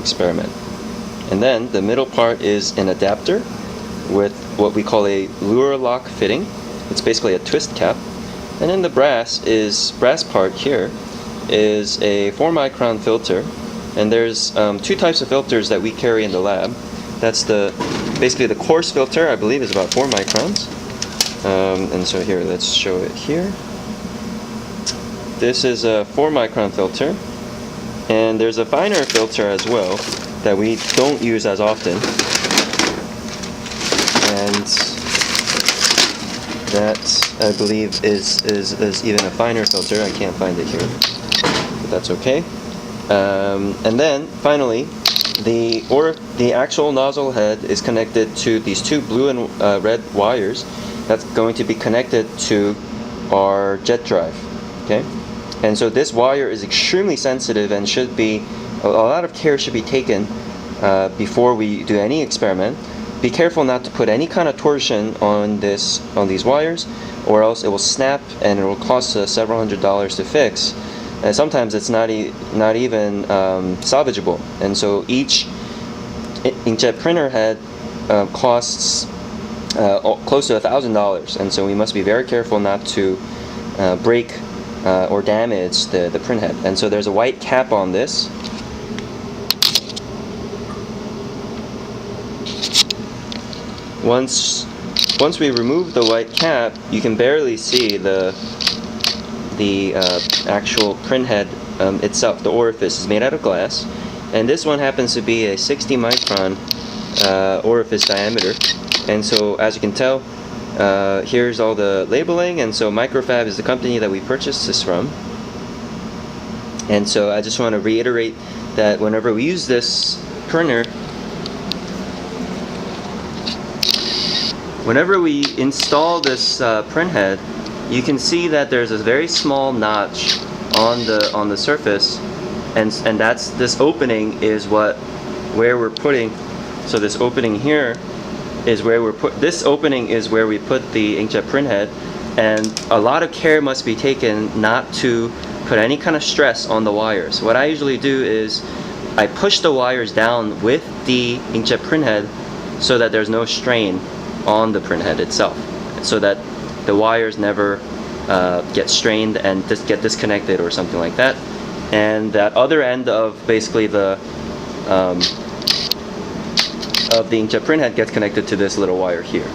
experiment. And then the middle part is an adapter with what we call a lure lock fitting. It's basically a twist cap. And then the brass part here is a 4-micron filter. And there's 2 types of filters that we carry in the lab. That's basically the coarse filter, I believe, is about 4 microns. And so here, let's show it here. This is a 4-micron filter. And there's a finer filter as well that we don't use as often. And that, I believe, is even a finer filter. I can't find it here, but that's okay. And then, finally, the actual nozzle head is connected to these 2 blue and red wires. That's going to be connected to our jet drive. Okay, and so this wire is extremely sensitive and should be a lot of care should be taken before we do any experiment. Be careful not to put any kind of torsion on these wires, or else it will snap and it will cost us several $100s to fix. And sometimes it's not even salvageable. And so each inkjet printer head costs close to $1,000, and so we must be very careful not to break or damage the print head. And so there's a white cap on this. Once we remove the white cap, you can barely see the actual print head itself. The orifice is made out of glass, and this one happens to be a 60 micron orifice diameter. And so, as you can tell, here's all the labeling. And so Microfab is the company that we purchased this from. And so I just want to reiterate that whenever we use this printer, whenever we install this print head, you can see that there's a very small notch on the surface, and that's this opening is where we're putting. So this opening here is where this opening is where we put the inkjet print head, and a lot of care must be taken not to put any kind of stress on the wires. What I usually do is I push the wires down with the inkjet print head so that there's no strain on the print head itself, so that the wires never get strained and just get disconnected or something like that. And that other end of basically the inkjet print head gets connected to this little wire here.